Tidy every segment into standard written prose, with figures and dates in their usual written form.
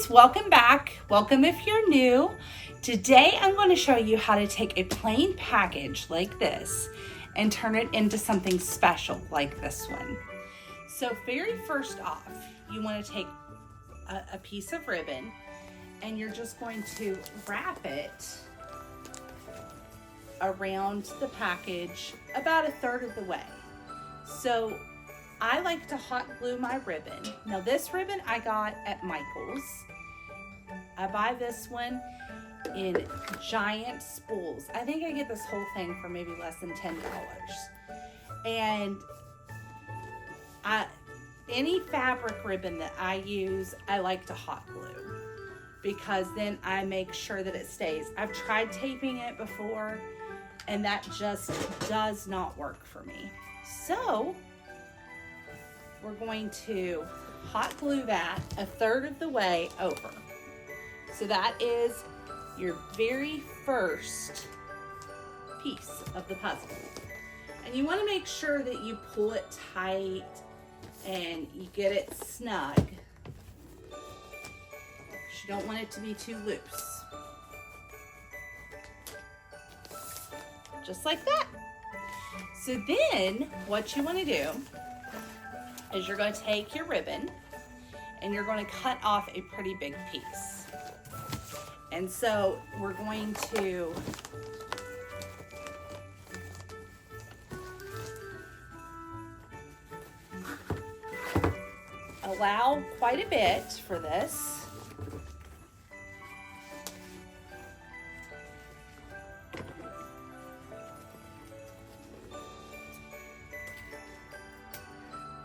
friends, welcome back. Welcome if you're new. Today I'm going to show you how to take a plain package like this and turn it into something special like this one. So very first off, you want to take a piece of ribbon and you're just going to wrap it around the package about 1/3 of the way. So I like to hot glue my ribbon. Now this ribbon I got at Michael's. I buy this one in giant spools. I think I get this whole thing for maybe less than $10. And any fabric ribbon that I use, I like to hot glue because then I make sure that it stays. I've tried taping it before and that just does not work for me. So we're going to hot glue that 1/3 of the way over. So that is your very first piece of the puzzle. And you want to make sure that you pull it tight and you get it snug. You don't want it to be too loose. Just like that. So then what you want to do is you're going to take your ribbon and you're going to cut off a pretty big piece. And so we're going to allow quite a bit for this.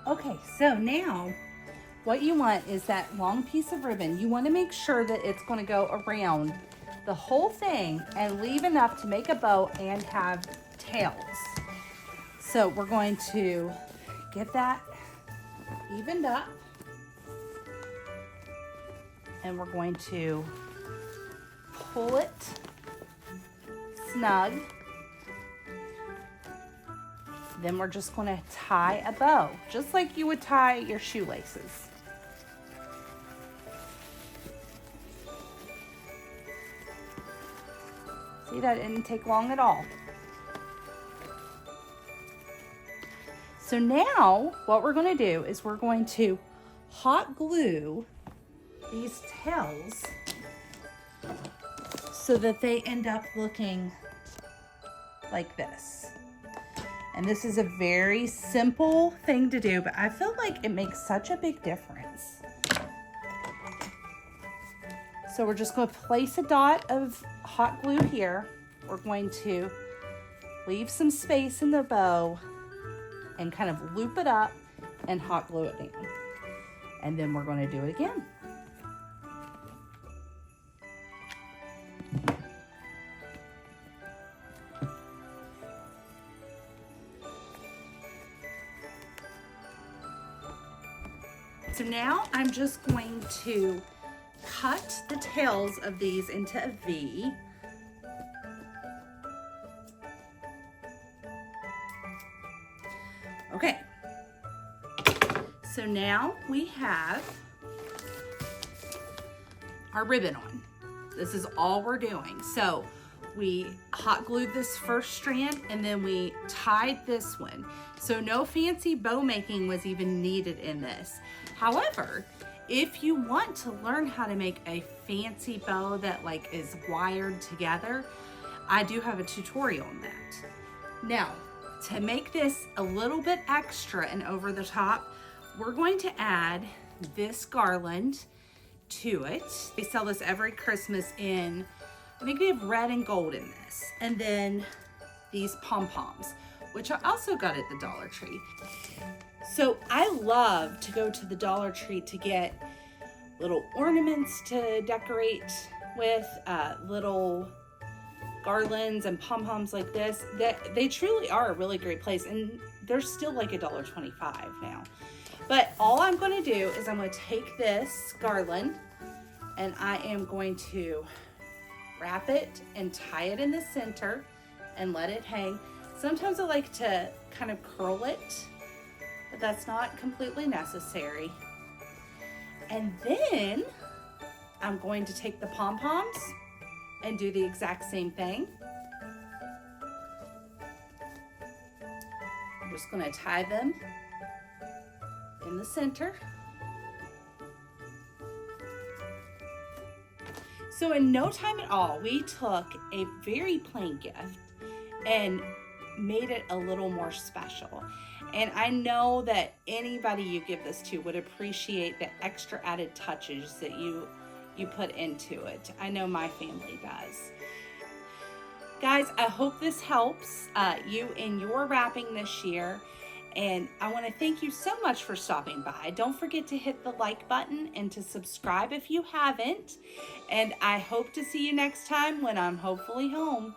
Okay, so now what you want is that long piece of ribbon. You want to make sure that it's going to go around the whole thing and leave enough to make a bow and have tails. So we're going to get that evened up and we're going to pull it snug. Then we're just going to tie a bow, just like you would tie your shoelaces. See, that didn't take long at all. So now what we're going to do is we're going to hot glue these tails so that they end up looking like this. And this is a very simple thing to do, but I feel like it makes such a big difference. So we're just going to place a dot of hot glue here. We're going to leave some space in the bow and kind of loop it up and hot glue it down. And then we're going to do it again. So now I'm just going to cut the tails of these into a V. Okay, so now we have our ribbon on. This is all we're doing. So we hot glued this first strand and then we tied this one. So no fancy bow making was even needed in this. However, if you want to learn how to make a fancy bow that like is wired together, I do have a tutorial on that. Now, to make this a little bit extra and over the top, we're going to add this garland to it. They sell this every Christmas in, I think they have red and gold in this. And then these pom-poms, which I also got at the Dollar Tree. So I love to go to the Dollar Tree to get little ornaments to decorate with, little garlands and pom-poms like this. They truly are a really great place, and they're still like $1.25 now. But all I'm going to do is I'm going to take this garland and I am going to wrap it and tie it in the center and let it hang. Sometimes I like to kind of curl it, but that's not completely necessary. And then I'm going to take the pom-poms and do the exact same thing. I'm just going to tie them in the center. So in no time at all, we took a very plain gift and made it a little more special. And I know that anybody you give this to would appreciate the extra added touches that you put into it. I know my family does. Guys, I hope this helps you in your wrapping this year. And I want to thank you so much for stopping by. Don't forget to hit the like button and to subscribe if you haven't. And I hope to see you next time when I'm hopefully home.